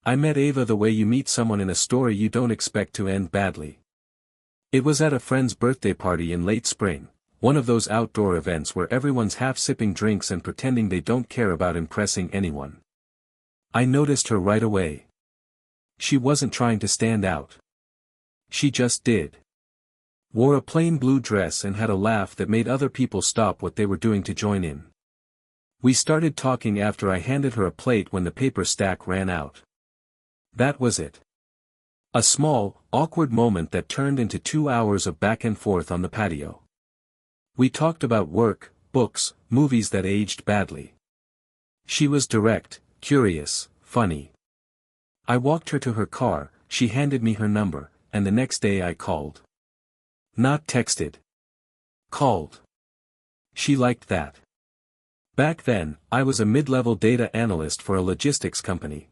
I met Ava the way you meet someone in a story you don't expect to end badly. It was at a friend's birthday party in late spring, one of those outdoor events where everyone's half sipping drinks and pretending they don't care about impressing anyone. I noticed her right away. She wasn't trying to stand out. She just did. Wore a plain blue dress and had a laugh that made other people stop what they were doing to join in. We started talking after I handed her a plate when the paper stack ran out. That was it. A small, awkward moment that turned into 2 hours of back and forth on the patio. We talked about work, books, movies that aged badly. She was direct, curious, funny. I walked her to her car, she handed me her number, and the next day I called. Not texted. Called. She liked that. Back then, I was a mid-level data analyst for a logistics company.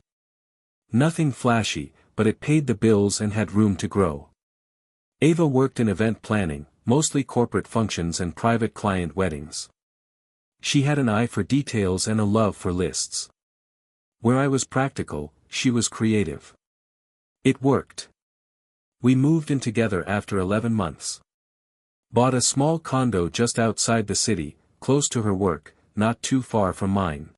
Nothing flashy, but it paid the bills and had room to grow. Ava worked in event planning, mostly corporate functions and private client weddings. She had an eye for details and a love for lists. Where I was practical, she was creative. It worked. We moved in together after 11 months. Bought a small condo just outside the city, close to her work, not too far from mine.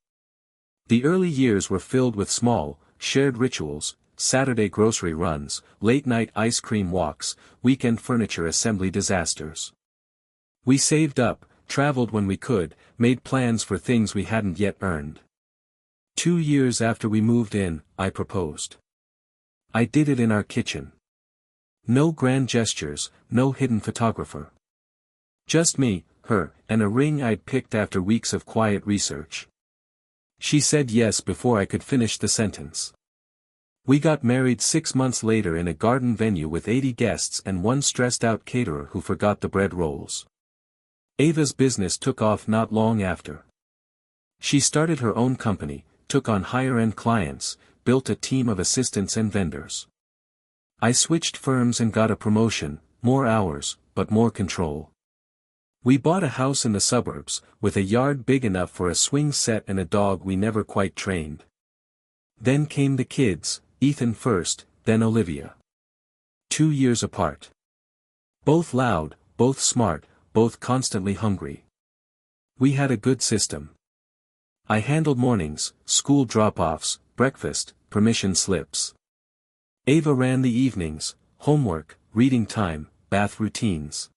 The early years were filled with small, shared rituals, Saturday grocery runs, late-night ice cream walks, weekend furniture assembly disasters. We saved up, traveled when we could, made plans for things we hadn't yet earned. 2 years after we moved in, I proposed. I did it in our kitchen. No grand gestures, no hidden photographer. Just me, her, and a ring I'd picked after weeks of quiet research. She said yes before I could finish the sentence. We got married 6 months later in a garden venue with 80 guests and one stressed-out caterer who forgot the bread rolls. Ava's business took off not long after. She started her own company, took on higher-end clients, built a team of assistants and vendors. I switched firms and got a promotion, more hours, but more control. We bought a house in the suburbs, with a yard big enough for a swing set and a dog we never quite trained. Then came the kids, Ethan first, then Olivia. 2 years apart. Both loud, both smart, both constantly hungry. We had a good system. I handled mornings, school drop-offs, breakfast, permission slips. Ava ran the evenings, homework, reading time, bath routines.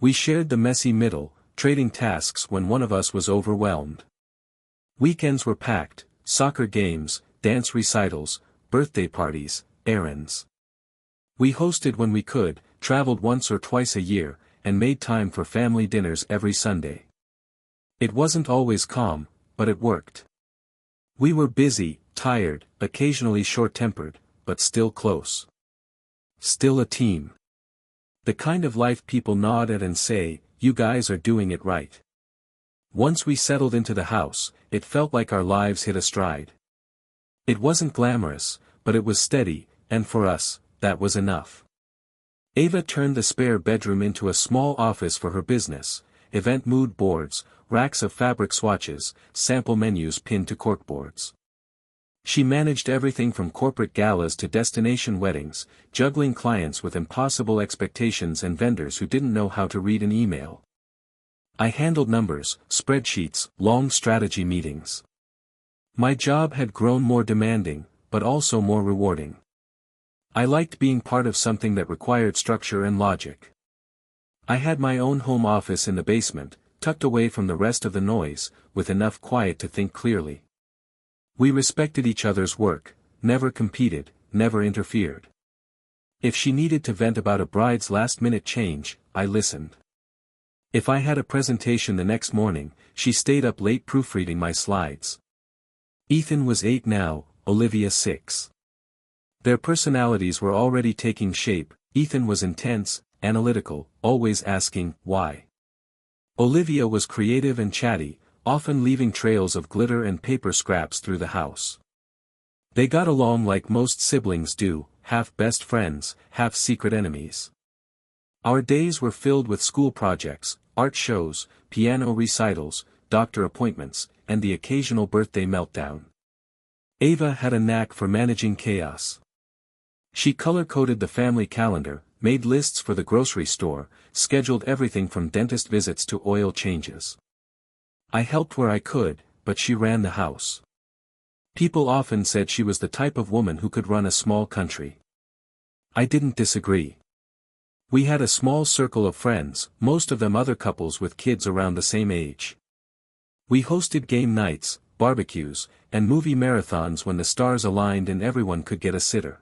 We shared the messy middle, trading tasks when one of us was overwhelmed. Weekends were packed, soccer games, dance recitals, birthday parties, errands. We hosted when we could, traveled once or twice a year, and made time for family dinners every Sunday. It wasn't always calm, but it worked. We were busy, tired, occasionally short-tempered, but still close. Still a team. The kind of life people nod at and say, "You guys are doing it right." Once we settled into the house, it felt like our lives hit a stride. It wasn't glamorous, but it was steady, and for us, that was enough. Ava turned the spare bedroom into a small office for her business, event mood boards, racks of fabric swatches, sample menus pinned to corkboards. She managed everything from corporate galas to destination weddings, juggling clients with impossible expectations and vendors who didn't know how to read an email. I handled numbers, spreadsheets, long strategy meetings. My job had grown more demanding, but also more rewarding. I liked being part of something that required structure and logic. I had my own home office in the basement, tucked away from the rest of the noise, with enough quiet to think clearly. We respected each other's work, never competed, never interfered. If she needed to vent about a bride's last-minute change, I listened. If I had a presentation the next morning, she stayed up late proofreading my slides. Ethan was 8 now, Olivia 6. Their personalities were already taking shape. Ethan was intense, analytical, always asking, why. Olivia was creative and chatty, often leaving trails of glitter and paper scraps through the house. They got along like most siblings do, half best friends, half secret enemies. Our days were filled with school projects, art shows, piano recitals, doctor appointments, and the occasional birthday meltdown. Ava had a knack for managing chaos. She color-coded the family calendar, made lists for the grocery store, scheduled everything from dentist visits to oil changes. I helped where I could, but she ran the house. People often said she was the type of woman who could run a small country. I didn't disagree. We had a small circle of friends, most of them other couples with kids around the same age. We hosted game nights, barbecues, and movie marathons when the stars aligned and everyone could get a sitter.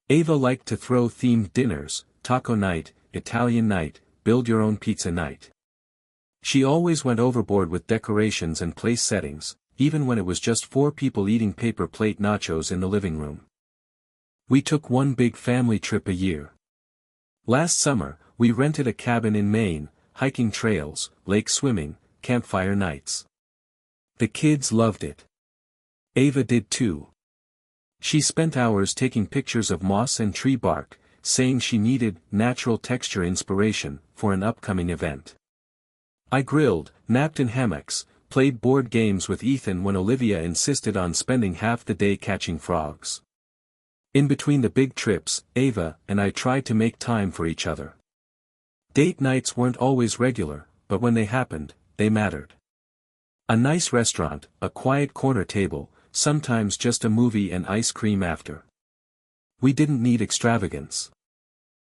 Ava liked to throw themed dinners, taco night, Italian night, build-your-own pizza night. She always went overboard with decorations and place settings, even when it was just 4 people eating paper plate nachos in the living room. We took one big family trip a year. Last summer, we rented a cabin in Maine, hiking trails, lake swimming, campfire nights. The kids loved it. Ava did too. She spent hours taking pictures of moss and tree bark, saying she needed natural texture inspiration for an upcoming event. I grilled, napped in hammocks, played board games with Ethan when Olivia insisted on spending half the day catching frogs. In between the big trips, Ava and I tried to make time for each other. Date nights weren't always regular, but when they happened, they mattered. A nice restaurant, a quiet corner table, sometimes just a movie and ice cream after. We didn't need extravagance.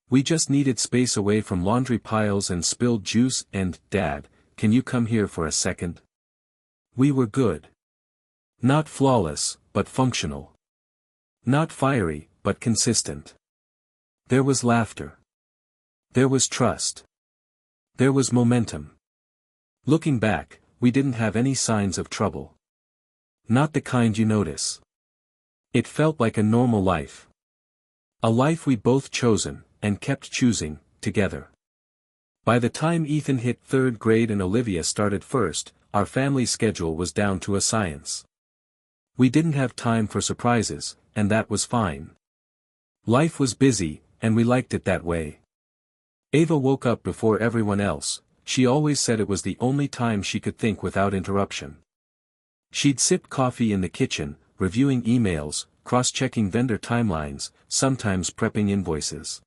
We just needed space away from laundry piles and spilled juice and, "Dad, can you come here for a second?" We were good. Not flawless, but functional. Not fiery, but consistent. There was laughter. There was trust. There was momentum. Looking back, we didn't have any signs of trouble. Not the kind you notice. It felt like a normal life. A life we'd both chosen, and kept choosing, together. By the time Ethan hit 3rd grade and Olivia started 1st, our family schedule was down to a science. We didn't have time for surprises, and that was fine. Life was busy, and we liked it that way. Ava woke up before everyone else. She always said it was the only time she could think without interruption. She'd sip coffee in the kitchen, reviewing emails, cross-checking vendor timelines, sometimes prepping invoices.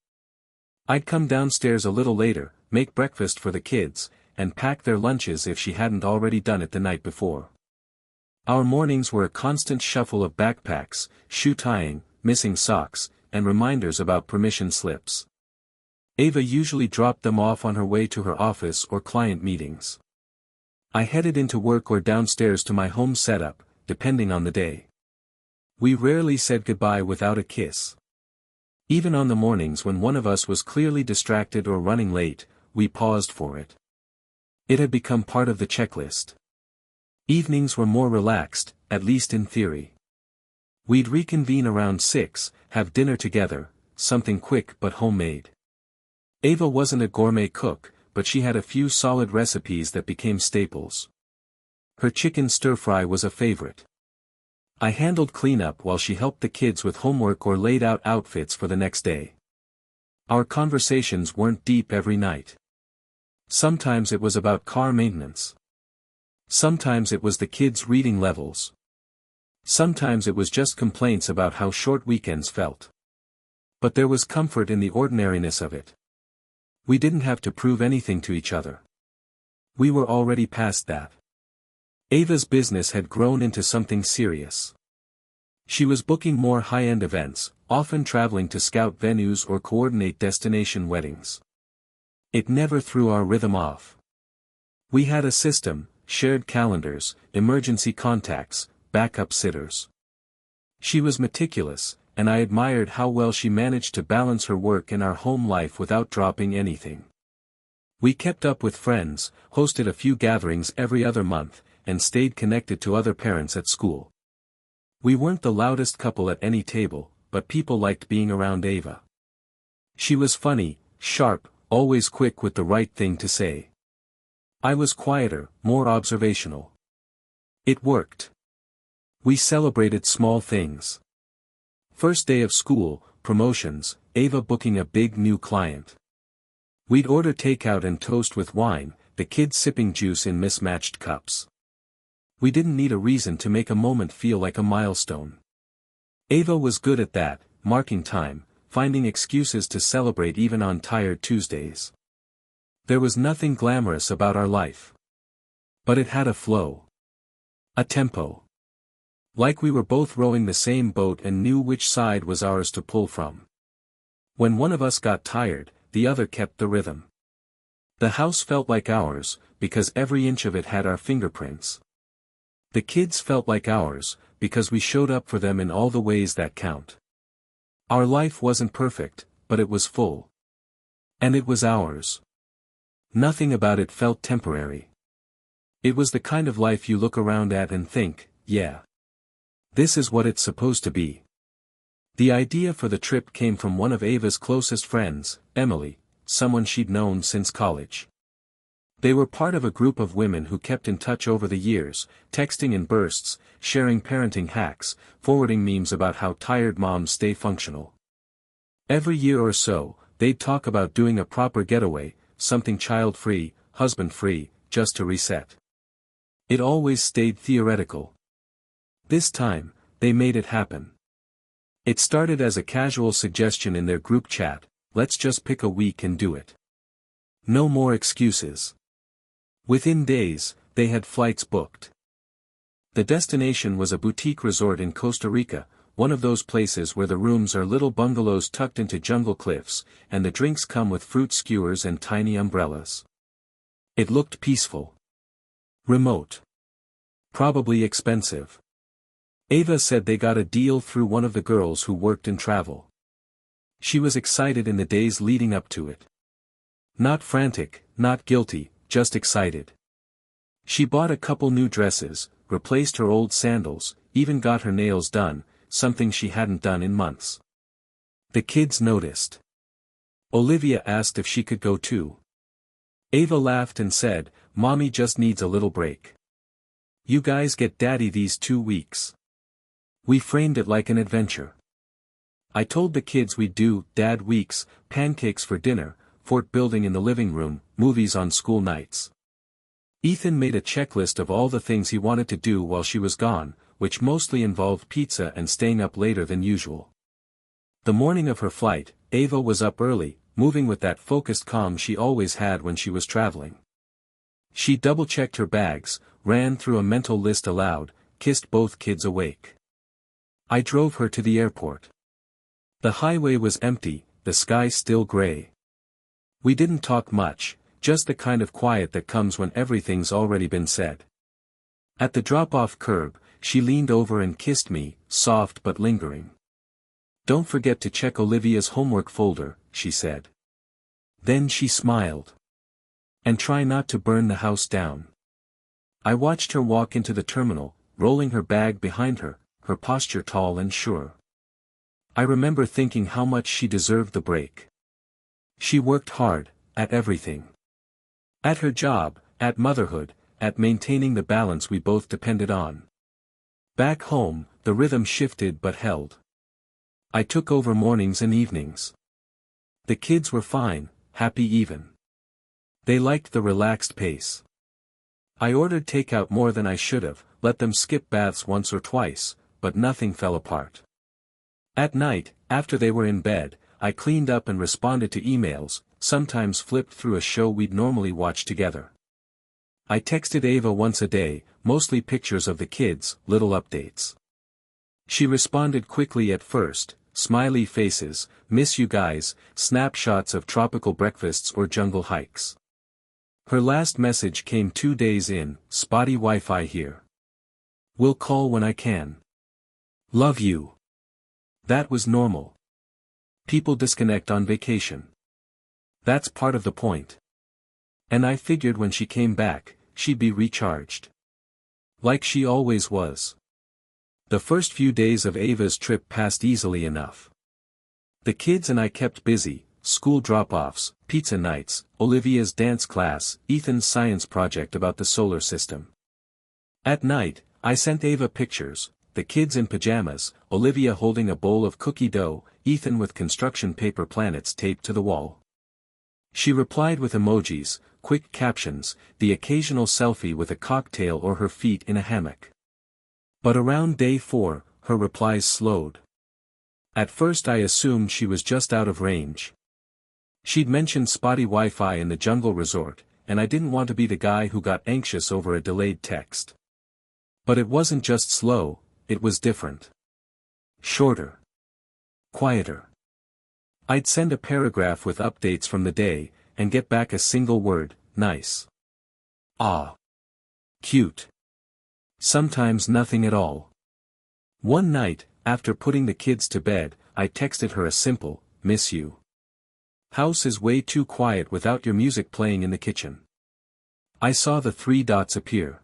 I'd come downstairs a little later, make breakfast for the kids, and pack their lunches if she hadn't already done it the night before. Our mornings were a constant shuffle of backpacks, shoe tying, missing socks, and reminders about permission slips. Ava usually dropped them off on her way to her office or client meetings. I headed into work or downstairs to my home setup, depending on the day. We rarely said goodbye without a kiss. Even on the mornings when one of us was clearly distracted or running late, we paused for it. It had become part of the checklist. Evenings were more relaxed, at least in theory. We'd reconvene around 6, have dinner together, something quick but homemade. Ava wasn't a gourmet cook, but she had a few solid recipes that became staples. Her chicken stir-fry was a favorite. I handled cleanup while she helped the kids with homework or laid out outfits for the next day. Our conversations weren't deep every night. Sometimes it was about car maintenance. Sometimes it was the kids' reading levels. Sometimes it was just complaints about how short weekends felt. But there was comfort in the ordinariness of it. We didn't have to prove anything to each other. We were already past that. Ava's business had grown into something serious. She was booking more high-end events, often traveling to scout venues or coordinate destination weddings. It never threw our rhythm off. We had a system, shared calendars, emergency contacts, backup sitters. She was meticulous, and I admired how well she managed to balance her work and our home life without dropping anything. We kept up with friends, hosted a few gatherings every other month, and stayed connected to other parents at school. We weren't the loudest couple at any table, but people liked being around Ava. She was funny, sharp, always quick with the right thing to say. I was quieter, more observational. It worked. We celebrated small things. First day of school, promotions, Ava booking a big new client. We'd order takeout and toast with wine, the kids sipping juice in mismatched cups. We didn't need a reason to make a moment feel like a milestone. Ava was good at that, marking time, finding excuses to celebrate even on tired Tuesdays. There was nothing glamorous about our life. But it had a flow. A tempo. Like we were both rowing the same boat and knew which side was ours to pull from. When one of us got tired, the other kept the rhythm. The house felt like ours, because every inch of it had our fingerprints. The kids felt like ours, because we showed up for them in all the ways that count. Our life wasn't perfect, but it was full. And it was ours. Nothing about it felt temporary. It was the kind of life you look around at and think, yeah. This is what it's supposed to be. The idea for the trip came from one of Ava's closest friends, Emily, someone she'd known since college. They were part of a group of women who kept in touch over the years, texting in bursts, sharing parenting hacks, forwarding memes about how tired moms stay functional. Every year or so, they'd talk about doing a proper getaway, something child-free, husband-free, just to reset. It always stayed theoretical. This time, they made it happen. It started as a casual suggestion in their group chat, let's just pick a week and do it. No more excuses. Within days, they had flights booked. The destination was a boutique resort in Costa Rica, one of those places where the rooms are little bungalows tucked into jungle cliffs, and the drinks come with fruit skewers and tiny umbrellas. It looked peaceful. Remote. Probably expensive. Ava said they got a deal through one of the girls who worked in travel. She was excited in the days leading up to it. Not frantic, not guilty, just excited. She bought a couple new dresses, replaced her old sandals, even got her nails done, something she hadn't done in months. The kids noticed. Olivia asked if she could go too. Ava laughed and said, "Mommy just needs a little break. You guys get Daddy these 2 weeks." We framed it like an adventure. I told the kids we'd do Dad weeks, pancakes for dinner, fort building in the living room, movies on school nights. Ethan made a checklist of all the things he wanted to do while she was gone, which mostly involved pizza and staying up later than usual. The morning of her flight, Ava was up early, moving with that focused calm she always had when she was traveling. She double-checked her bags, ran through a mental list aloud, kissed both kids awake. I drove her to the airport. The highway was empty, the sky still gray. We didn't talk much, just the kind of quiet that comes when everything's already been said. At the drop-off curb, she leaned over and kissed me, soft but lingering. "Don't forget to check Olivia's homework folder," she said. Then she smiled. "And try not to burn the house down." I watched her walk into the terminal, rolling her bag behind her, her posture tall and sure. I remember thinking how much she deserved the break. She worked hard, at everything. At her job, at motherhood, at maintaining the balance we both depended on. Back home, the rhythm shifted but held. I took over mornings and evenings. The kids were fine, happy even. They liked the relaxed pace. I ordered takeout more than I should have, let them skip baths once or twice, but nothing fell apart. At night, after they were in bed, I cleaned up and responded to emails, sometimes flipped through a show we'd normally watch together. I texted Ava once a day, mostly pictures of the kids, little updates. She responded quickly at first, smiley faces, "Miss you guys," snapshots of tropical breakfasts or jungle hikes. Her last message came 2 days in, "Spotty Wi-Fi here. Will call when I can. Love you." That was normal. People disconnect on vacation. That's part of the point. And I figured when she came back, she'd be recharged. Like she always was. The first few days of Ava's trip passed easily enough. The kids and I kept busy, school drop-offs, pizza nights, Olivia's dance class, Ethan's science project about the solar system. At night, I sent Ava pictures, the kids in pajamas, Olivia holding a bowl of cookie dough, Ethan with construction paper planets taped to the wall. She replied with emojis, quick captions, the occasional selfie with a cocktail or her feet in a hammock. But around day 4, her replies slowed. At first I assumed she was just out of range. She'd mentioned spotty Wi-Fi in the jungle resort, and I didn't want to be the guy who got anxious over a delayed text. But it wasn't just slow, it was different. Shorter. Quieter. I'd send a paragraph with updates from the day, and get back a single word, nice. Ah. Cute. Sometimes nothing at all. One night, after putting the kids to bed, I texted her a simple, miss you. House is way too quiet without your music playing in the kitchen. I saw the 3 dots appear.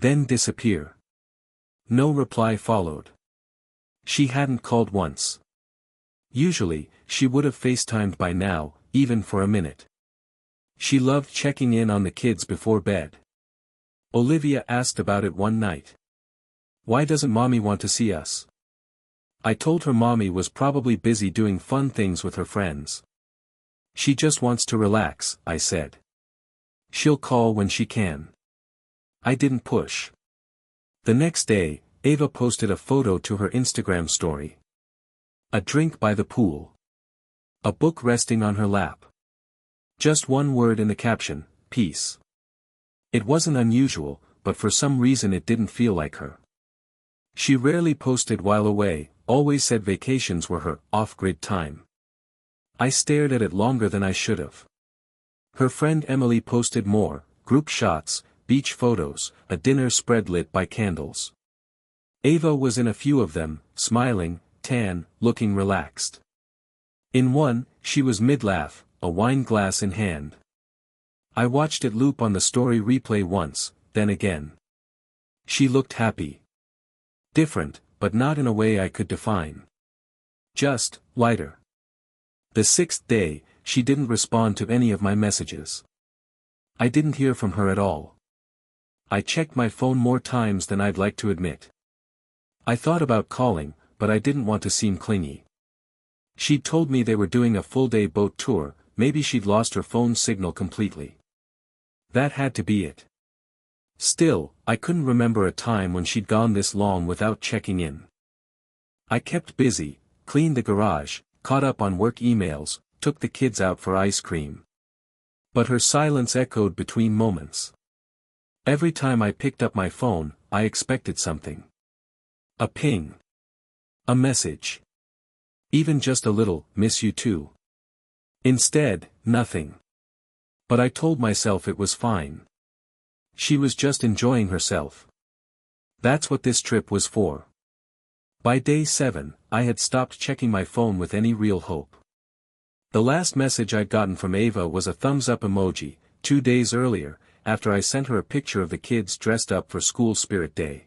Then disappear. No reply followed. She hadn't called once. Usually, she would have FaceTimed by now, even for a minute. She loved checking in on the kids before bed. Olivia asked about it one night. Why doesn't mommy want to see us? I told her mommy was probably busy doing fun things with her friends. She just wants to relax, I said. She'll call when she can. I didn't push. The next day, Ava posted a photo to her Instagram story. A drink by the pool. A book resting on her lap. Just one word in the caption, peace. It wasn't unusual, but for some reason it didn't feel like her. She rarely posted while away, always said vacations were her off-grid time. I stared at it longer than I should have. Her friend Emily posted more, group shots, beach photos, a dinner spread lit by candles. Ava was in a few of them, smiling, tan, looking relaxed. In one, she was mid-laugh, a wine glass in hand. I watched it loop on the story replay once, then again. She looked happy. Different, but not in a way I could define. Just, lighter. The 6th day, she didn't respond to any of my messages. I didn't hear from her at all. I checked my phone more times than I'd like to admit. I thought about calling, but I didn't want to seem clingy. She'd told me they were doing a full-day boat tour, maybe she'd lost her phone signal completely. That had to be it. Still, I couldn't remember a time when she'd gone this long without checking in. I kept busy, cleaned the garage, caught up on work emails, took the kids out for ice cream. But her silence echoed between moments. Every time I picked up my phone, I expected something. A ping. A message. Even just a little, miss you too. Instead, nothing. But I told myself it was fine. She was just enjoying herself. That's what this trip was for. By day 7, I had stopped checking my phone with any real hope. The last message I'd gotten from Ava was a thumbs-up emoji, 2 days earlier, after I sent her a picture of the kids dressed up for school spirit day.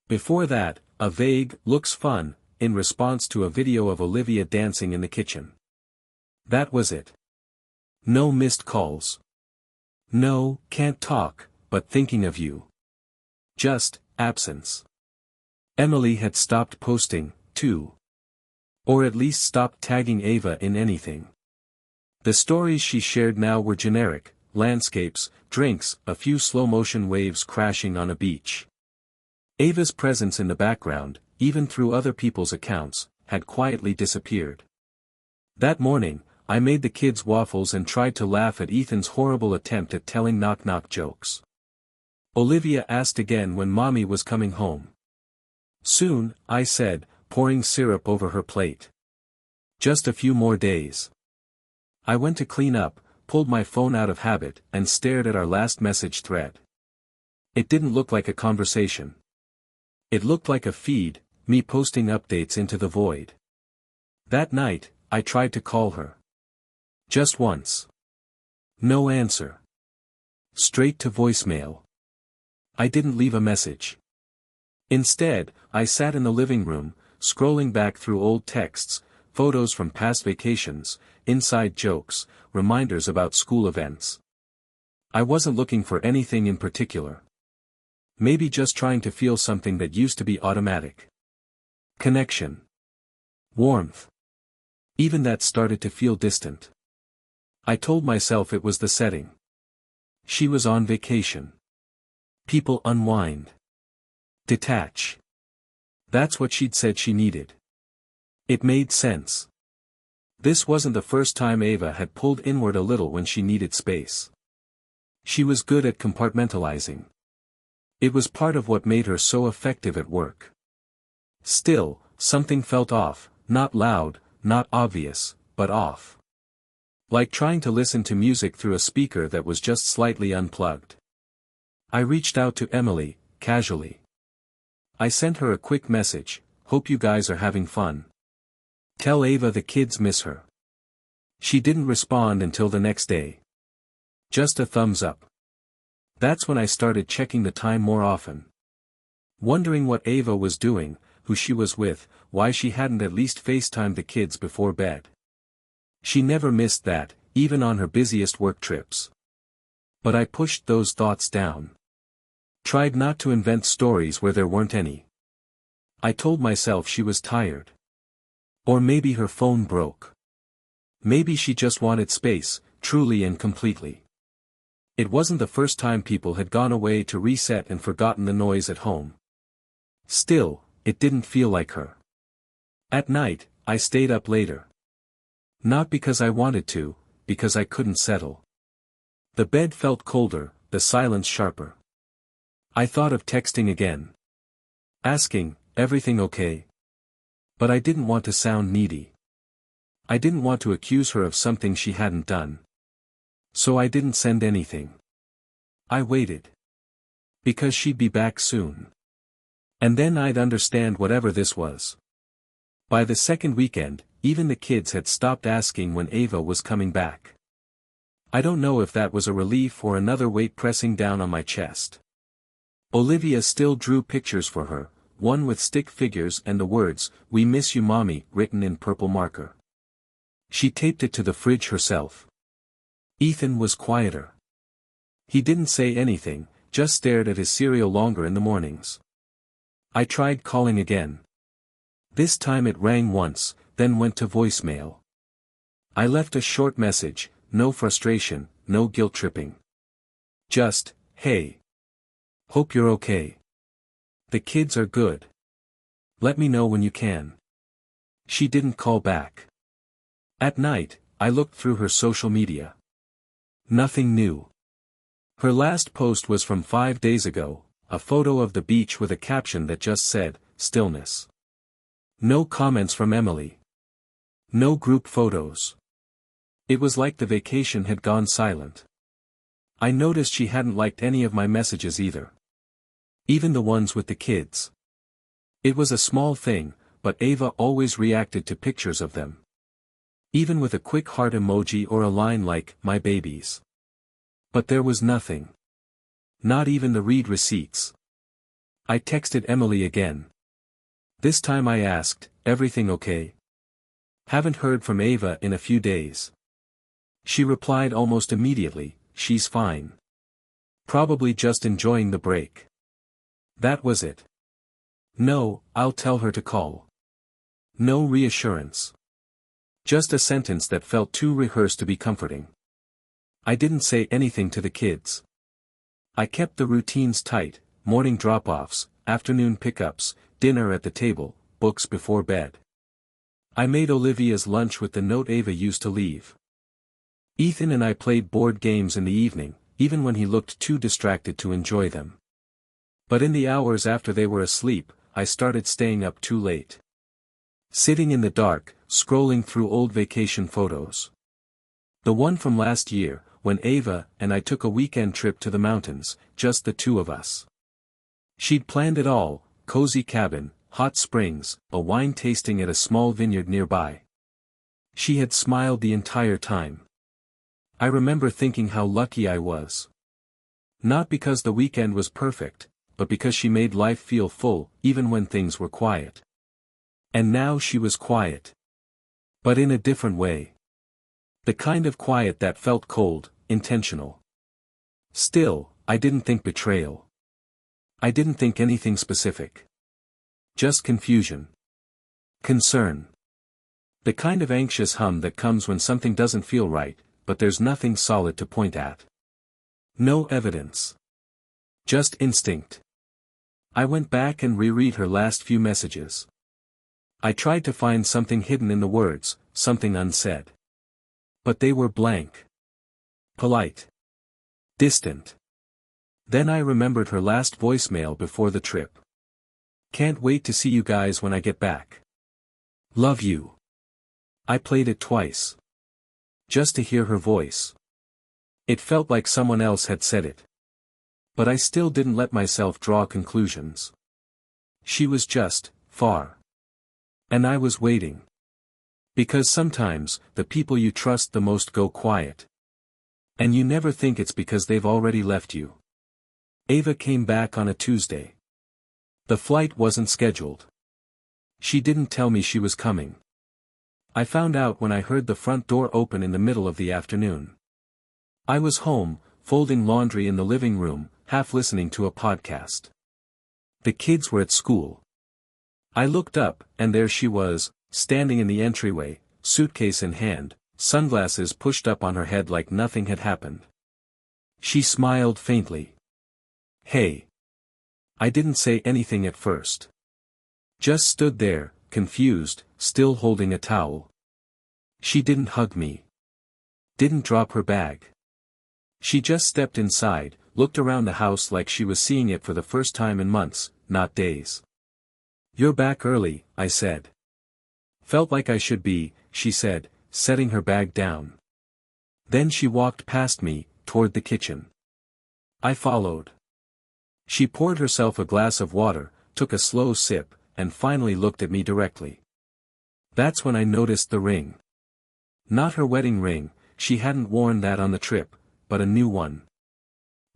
Before that, a vague, looks fun, in response to a video of Olivia dancing in the kitchen. That was it. No missed calls. No, can't talk, but thinking of you. Just, absence. Emily had stopped posting, too. Or at least stopped tagging Ava in anything. The stories she shared now were generic, landscapes, drinks, a few slow-motion waves crashing on a beach. Ava's presence in the background, even through other people's accounts, had quietly disappeared. That morning, I made the kids waffles and tried to laugh at Ethan's horrible attempt at telling knock-knock jokes. Olivia asked again when mommy was coming home. Soon, I said, pouring syrup over her plate. Just a few more days. I went to clean up, pulled my phone out of habit, and stared at our last message thread. It didn't look like a conversation. It looked like a feed, me posting updates into the void. That night, I tried to call her. Just once. No answer. Straight to voicemail. I didn't leave a message. Instead, I sat in the living room, scrolling back through old texts, photos from past vacations, inside jokes, reminders about school events. I wasn't looking for anything in particular. Maybe just trying to feel something that used to be automatic. Connection. Warmth. Even that started to feel distant. I told myself it was the setting. She was on vacation. People unwind. Detach. That's what she'd said she needed. It made sense. This wasn't the first time Ava had pulled inward a little when she needed space. She was good at compartmentalizing. It was part of what made her so effective at work. Still, something felt off, not loud, not obvious, but off. Like trying to listen to music through a speaker that was just slightly unplugged. I reached out to Emily, casually. I sent her a quick message, "Hope you guys are having fun. Tell Ava the kids miss her." She didn't respond until the next day. Just a thumbs up. That's when I started checking the time more often. Wondering what Ava was doing, who she was with, why she hadn't at least FaceTimed the kids before bed. She never missed that, even on her busiest work trips. But I pushed those thoughts down. Tried not to invent stories where there weren't any. I told myself she was tired. Or maybe her phone broke. Maybe she just wanted space, truly and completely. It wasn't the first time people had gone away to reset and forgotten the noise at home. Still, it didn't feel like her. At night, I stayed up later. Not because I wanted to, because I couldn't settle. The bed felt colder, the silence sharper. I thought of texting again. Asking, "Everything okay?" But I didn't want to sound needy. I didn't want to accuse her of something she hadn't done. So I didn't send anything. I waited. Because she'd be back soon. And then I'd understand whatever this was. By the second weekend, even the kids had stopped asking when Ava was coming back. I don't know if that was a relief or another weight pressing down on my chest. Olivia still drew pictures for her, one with stick figures and the words, "We miss you mommy," written in purple marker. She taped it to the fridge herself. Ethan was quieter. He didn't say anything, just stared at his cereal longer in the mornings. I tried calling again. This time it rang once, then went to voicemail. I left a short message, no frustration, no guilt-tripping. Just, "Hey. Hope you're okay. The kids are good. Let me know when you can." She didn't call back. At night, I looked through her social media. Nothing new. Her last post was from 5 days ago, a photo of the beach with a caption that just said, "Stillness." No comments from Emily. No group photos. It was like the vacation had gone silent. I noticed she hadn't liked any of my messages either. Even the ones with the kids. It was a small thing, but Ava always reacted to pictures of them. Even with a quick heart emoji or a line like, "My babies." But there was nothing. Not even the read receipts. I texted Emily again. This time I asked, "Everything okay? Haven't heard from Ava in a few days." She replied almost immediately, "She's fine. Probably just enjoying the break." That was it. No, "I'll tell her to call." No reassurance. Just a sentence that felt too rehearsed to be comforting. I didn't say anything to the kids. I kept the routines tight, morning drop-offs, afternoon pickups, dinner at the table, books before bed. I made Olivia's lunch with the note Ava used to leave. Ethan and I played board games in the evening, even when he looked too distracted to enjoy them. But in the hours after they were asleep, I started staying up too late. Sitting in the dark, scrolling through old vacation photos. The one from last year, when Ava and I took a weekend trip to the mountains, just the two of us. She'd planned it all, cozy cabin, hot springs, a wine tasting at a small vineyard nearby. She had smiled the entire time. I remember thinking how lucky I was. Not because the weekend was perfect, but because she made life feel full, even when things were quiet. And now she was quiet. But in a different way. The kind of quiet that felt cold, intentional. Still, I didn't think betrayal. I didn't think anything specific. Just confusion. Concern. The kind of anxious hum that comes when something doesn't feel right, but there's nothing solid to point at. No evidence. Just instinct. I went back and reread her last few messages. I tried to find something hidden in the words, something unsaid. But they were blank. Polite. Distant. Then I remembered her last voicemail before the trip. Can't wait to see you guys when I get back. Love you. I played it twice. Just to hear her voice. It felt like someone else had said it. But I still didn't let myself draw conclusions. She was just, far. And I was waiting. Because sometimes, the people you trust the most go quiet. And you never think it's because they've already left you. Ava came back on a Tuesday. The flight wasn't scheduled. She didn't tell me she was coming. I found out when I heard the front door open in the middle of the afternoon. I was home, folding laundry in the living room, half listening to a podcast. The kids were at school. I looked up, and there she was, standing in the entryway, suitcase in hand, sunglasses pushed up on her head like nothing had happened. She smiled faintly. Hey. I didn't say anything at first. Just stood there, confused, still holding a towel. She didn't hug me. Didn't drop her bag. She just stepped inside, looked around the house like she was seeing it for the first time in months, not days. You're back early, I said. Felt like I should be, she said, setting her bag down. Then she walked past me, toward the kitchen. I followed. She poured herself a glass of water, took a slow sip, and finally looked at me directly. That's when I noticed the ring. Not her wedding ring, she hadn't worn that on the trip, but a new one.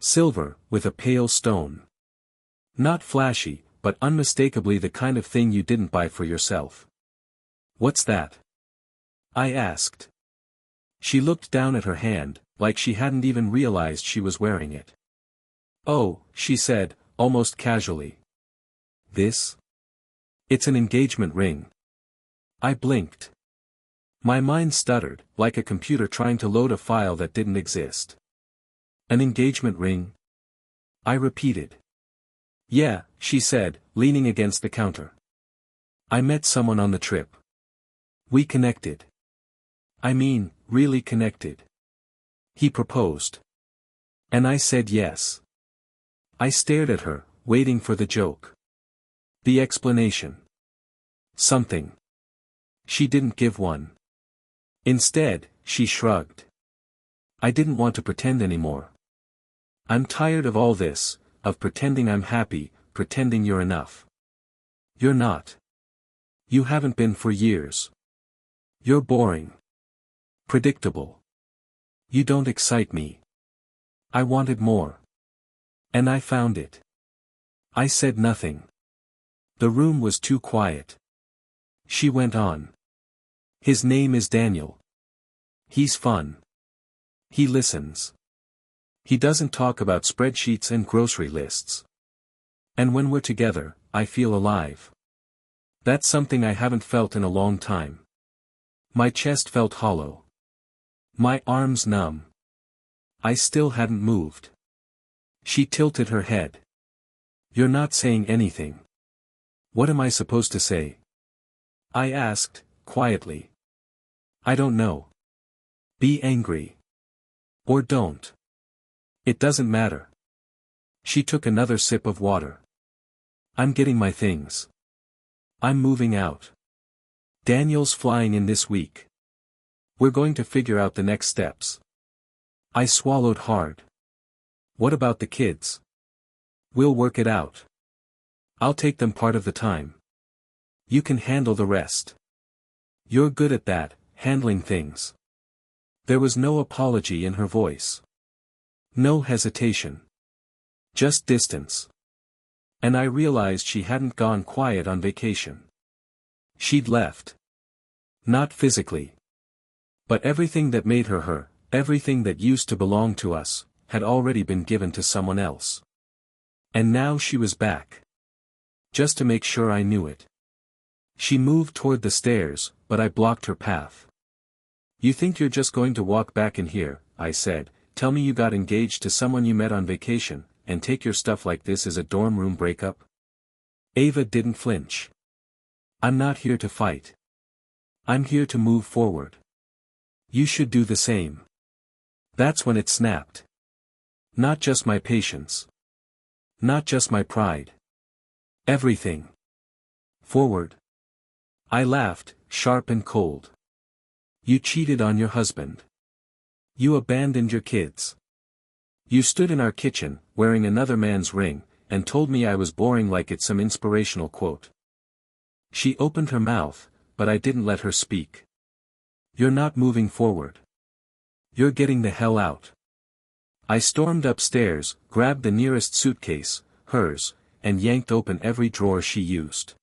Silver, with a pale stone. Not flashy, but unmistakably the kind of thing you didn't buy for yourself. What's that? I asked. She looked down at her hand, like she hadn't even realized she was wearing it. Oh, she said, almost casually. This? It's an engagement ring. I blinked. My mind stuttered, like a computer trying to load a file that didn't exist. An engagement ring? I repeated. Yeah, she said, leaning against the counter. I met someone on the trip. We connected. I mean, really connected. He proposed. And I said yes. I stared at her, waiting for the joke. The explanation. Something. She didn't give one. Instead, she shrugged. I didn't want to pretend anymore. I'm tired of all this, of pretending I'm happy, pretending you're enough. You're not. You haven't been for years. You're boring. Predictable. You don't excite me. I wanted more. And I found it. I said nothing. The room was too quiet. She went on. His name is Daniel. He's fun. He listens. He doesn't talk about spreadsheets and grocery lists. And when we're together, I feel alive. That's something I haven't felt in a long time. My chest felt hollow. My arms numb. I still hadn't moved. She tilted her head. You're not saying anything. What am I supposed to say? I asked, quietly. I don't know. Be angry. Or don't. It doesn't matter. She took another sip of water. I'm getting my things. I'm moving out. Daniel's flying in this week. We're going to figure out the next steps. I swallowed hard. What about the kids? We'll work it out. I'll take them part of the time. You can handle the rest. You're good at that, handling things. There was no apology in her voice. No hesitation. Just distance. And I realized she hadn't gone quiet on vacation. She'd left. Not physically. But everything that made her her, everything that used to belong to us, had already been given to someone else. And now she was back. Just to make sure I knew it. She moved toward the stairs, but I blocked her path. You think you're just going to walk back in here, I said, tell me you got engaged to someone you met on vacation, and take your stuff like this as a dorm room breakup? Ava didn't flinch. I'm not here to fight. I'm here to move forward. You should do the same. That's when it snapped. Not just my patience. Not just my pride. Everything. Forward. I laughed, sharp and cold. You cheated on your husband. You abandoned your kids. You stood in our kitchen, wearing another man's ring, and told me I was boring like it's some inspirational quote. She opened her mouth, but I didn't let her speak. You're not moving forward. You're getting the hell out. I stormed upstairs, grabbed the nearest suitcase, hers, and yanked open every drawer she used.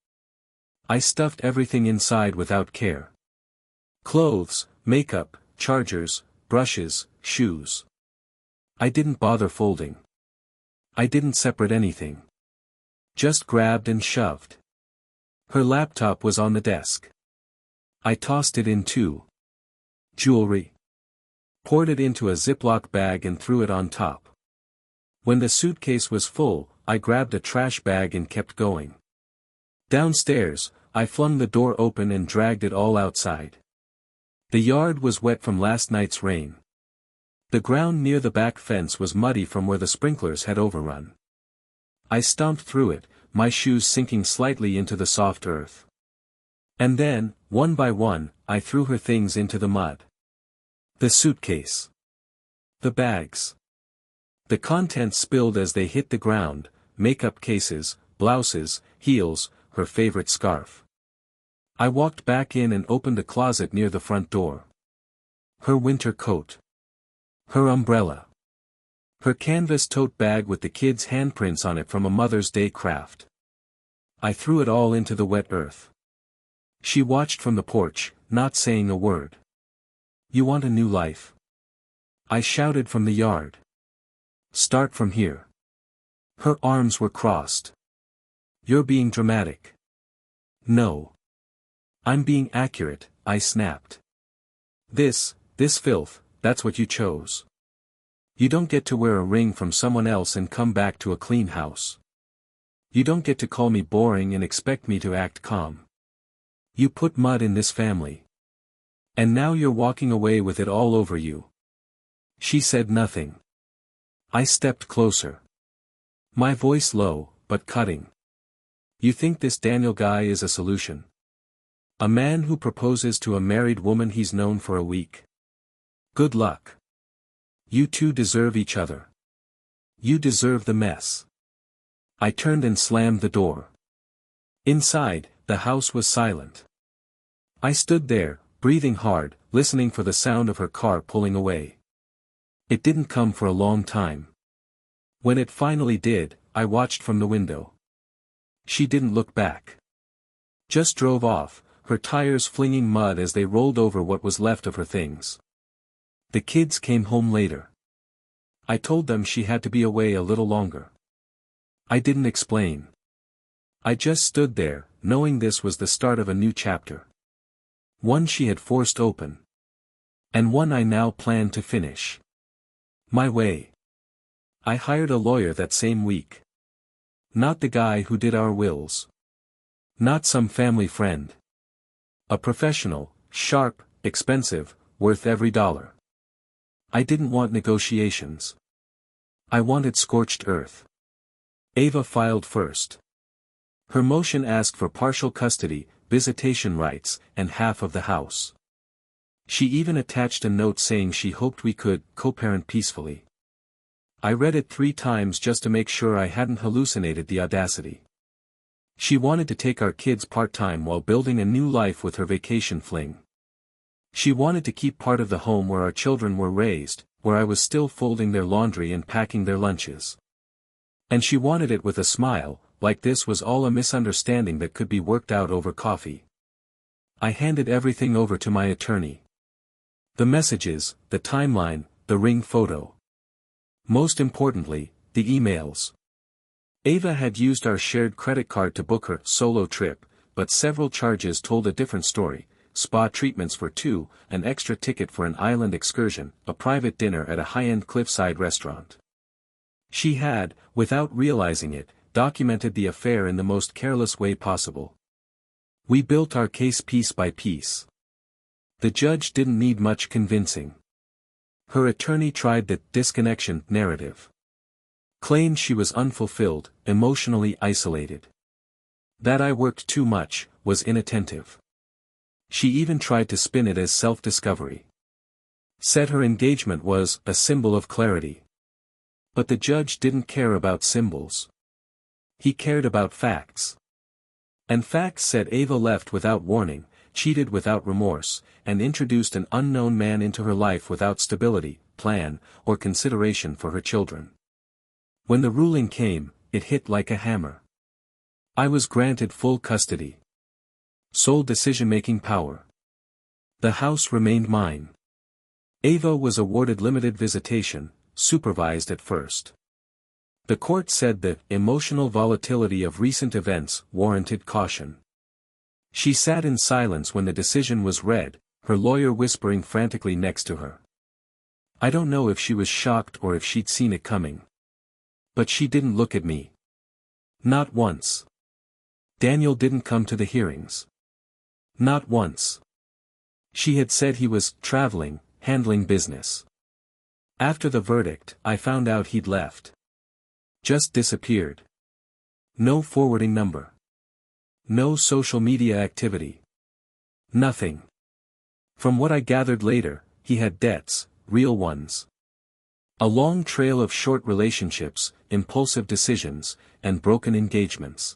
I stuffed everything inside without care. Clothes, makeup, chargers, brushes, shoes. I didn't bother folding. I didn't separate anything. Just grabbed and shoved. Her laptop was on the desk. I tossed it in too. Jewelry. Poured it into a Ziploc bag and threw it on top. When the suitcase was full, I grabbed a trash bag and kept going. Downstairs, I flung the door open and dragged it all outside. The yard was wet from last night's rain. The ground near the back fence was muddy from where the sprinklers had overrun. I stomped through it, my shoes sinking slightly into the soft earth. And then, one by one, I threw her things into the mud. The suitcase. The bags. The contents spilled as they hit the ground, makeup cases, blouses, heels, her favorite scarf. I walked back in and opened a closet near the front door. Her winter coat. Her umbrella. Her canvas tote bag with the kids' handprints on it from a Mother's Day craft. I threw it all into the wet earth. She watched from the porch, not saying a word. You want a new life? I shouted from the yard. Start from here. Her arms were crossed. You're being dramatic. No. I'm being accurate, I snapped. This filth, that's what you chose. You don't get to wear a ring from someone else and come back to a clean house. You don't get to call me boring and expect me to act calm. You put mud in this family. And now you're walking away with it all over you. She said nothing. I stepped closer. My voice low, but cutting. You think this Daniel guy is a solution? A man who proposes to a married woman he's known for a week. Good luck. You two deserve each other. You deserve the mess. I turned and slammed the door. Inside, the house was silent. I stood there, breathing hard, listening for the sound of her car pulling away. It didn't come for a long time. When it finally did, I watched from the window. She didn't look back. Just drove off, her tires flinging mud as they rolled over what was left of her things. The kids came home later. I told them she had to be away a little longer. I didn't explain. I just stood there, knowing this was the start of a new chapter. One she had forced open. And one I now planned to finish. My way. I hired a lawyer that same week. Not the guy who did our wills. Not some family friend. A professional, sharp, expensive, worth every dollar. I didn't want negotiations. I wanted scorched earth. Ava filed first. Her motion asked for partial custody, visitation rights, and half of the house. She even attached a note saying she hoped we could co-parent peacefully. I read it 3 times just to make sure I hadn't hallucinated the audacity. She wanted to take our kids part-time while building a new life with her vacation fling. She wanted to keep part of the home where our children were raised, where I was still folding their laundry and packing their lunches. And she wanted it with a smile, like this was all a misunderstanding that could be worked out over coffee. I handed everything over to my attorney. The messages, the timeline, the ring photo. Most importantly, the emails. Ava had used our shared credit card to book her solo trip, but several charges told a different story, spa treatments for two, an extra ticket for an island excursion, a private dinner at a high-end cliffside restaurant. She had, without realizing it, documented the affair in the most careless way possible. We built our case piece by piece. The judge didn't need much convincing. Her attorney tried the disconnection narrative. Claimed she was unfulfilled, emotionally isolated. That I worked too much, was inattentive. She even tried to spin it as self-discovery. Said her engagement was a symbol of clarity. But the judge didn't care about symbols. He cared about facts. And facts said Ava left without warning, cheated without remorse, and introduced an unknown man into her life without stability, plan, or consideration for her children. When the ruling came, it hit like a hammer. I was granted full custody. Sole decision-making power. The house remained mine. Ava was awarded limited visitation, supervised at first. The court said the emotional volatility of recent events warranted caution. She sat in silence when the decision was read, her lawyer whispering frantically next to her. I don't know if she was shocked or if she'd seen it coming. But she didn't look at me. Not once. Daniel didn't come to the hearings. Not once. She had said he was traveling, handling business. After the verdict, I found out he'd left. Just disappeared. No forwarding number. No social media activity. Nothing. From what I gathered later, he had debts, real ones. A long trail of short relationships, impulsive decisions, and broken engagements.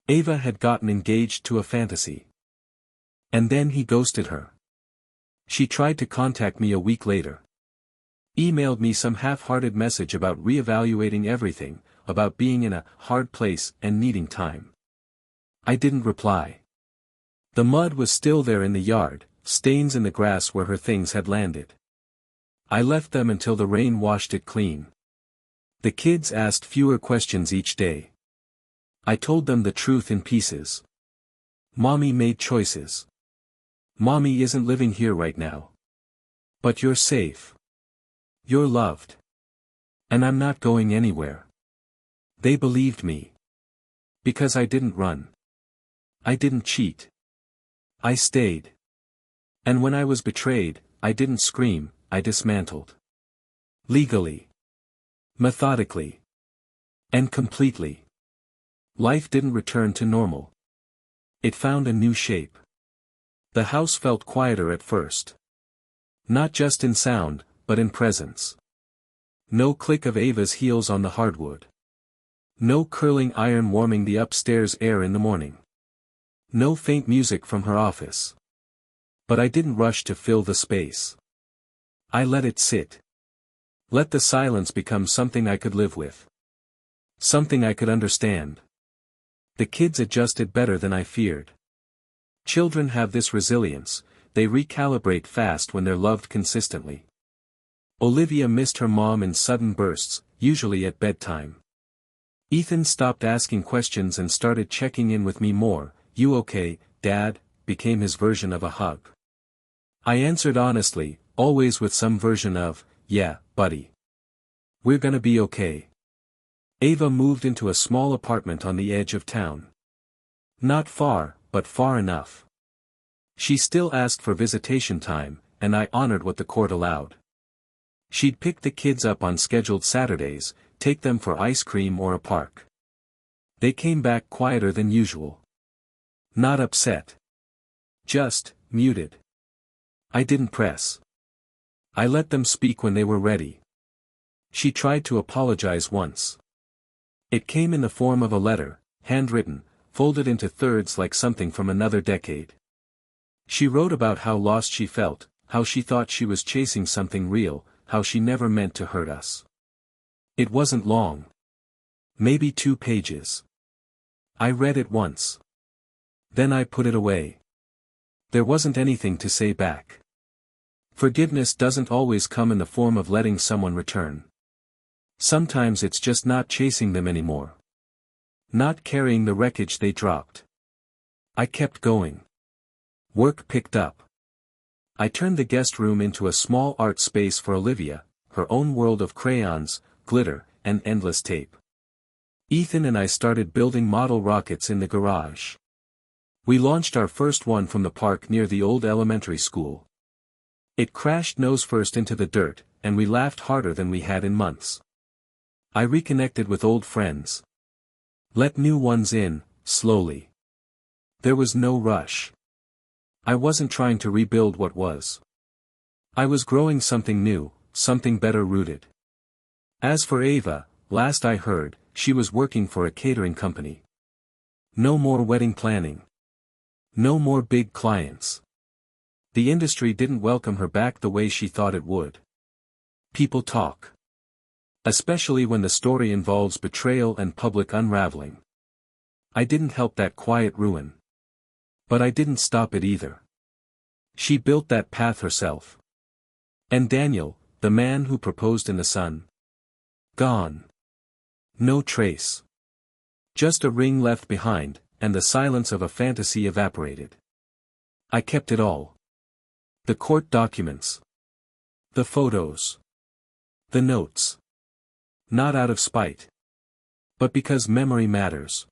Ava had gotten engaged to a fantasy. And then he ghosted her. She tried to contact me a week later. Emailed me some half-hearted message about reevaluating everything, about being in a hard place and needing time. I didn't reply. The mud was still there in the yard, stains in the grass where her things had landed. I left them until the rain washed it clean. The kids asked fewer questions each day. I told them the truth in pieces. Mommy made choices. Mommy isn't living here right now. But you're safe. You're loved. And I'm not going anywhere. They believed me. Because I didn't run. I didn't cheat. I stayed. And when I was betrayed, I didn't scream, I dismantled. Legally. Methodically. And completely. Life didn't return to normal. It found a new shape. The house felt quieter at first. Not just in sound, but in presence. No click of Ava's heels on the hardwood. No curling iron warming the upstairs air in the morning. No faint music from her office. But I didn't rush to fill the space. I let it sit. Let the silence become something I could live with. Something I could understand. The kids adjusted better than I feared. Children have this resilience, they recalibrate fast when they're loved consistently. Olivia missed her mom in sudden bursts, usually at bedtime. Ethan stopped asking questions and started checking in with me more. You okay, Dad? Became his version of a hug. I answered honestly, always with some version of, yeah, buddy. We're gonna be okay. Ava moved into a small apartment on the edge of town. Not far, but far enough. She still asked for visitation time, and I honored what the court allowed. She'd pick the kids up on scheduled Saturdays, take them for ice cream or a park. They came back quieter than usual. Not upset. Just, muted. I didn't press. I let them speak when they were ready. She tried to apologize once. It came in the form of a letter, handwritten, folded into thirds like something from another decade. She wrote about how lost she felt, how she thought she was chasing something real, how she never meant to hurt us. It wasn't long. Maybe 2 pages. I read it once. Then I put it away. There wasn't anything to say back. Forgiveness doesn't always come in the form of letting someone return. Sometimes it's just not chasing them anymore. Not carrying the wreckage they dropped. I kept going. Work picked up. I turned the guest room into a small art space for Olivia, her own world of crayons, glitter, and endless tape. Ethan and I started building model rockets in the garage. We launched our first one from the park near the old elementary school. It crashed nose first into the dirt, and we laughed harder than we had in months. I reconnected with old friends. Let new ones in, slowly. There was no rush. I wasn't trying to rebuild what was. I was growing something new, something better rooted. As for Ava, last I heard, she was working for a catering company. No more wedding planning. No more big clients. The industry didn't welcome her back the way she thought it would. People talk. Especially when the story involves betrayal and public unraveling. I didn't help that quiet ruin. But I didn't stop it either. She built that path herself. And Daniel, the man who proposed in the sun. Gone. No trace. Just a ring left behind, and the silence of a fantasy evaporated. I kept it all. The court documents. The photos. The notes. Not out of spite. But because memory matters.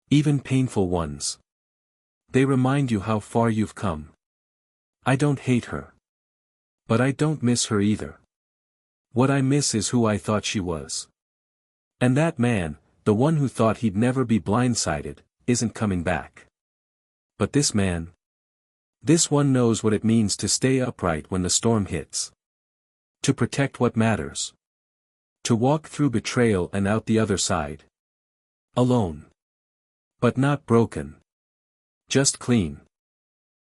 Even painful ones. They remind you how far you've come. I don't hate her. But I don't miss her either. What I miss is who I thought she was. And that man, the one who thought he'd never be blindsided, isn't coming back. But this man? This one knows what it means to stay upright when the storm hits. To protect what matters. To walk through betrayal and out the other side. Alone. But not broken. Just clean.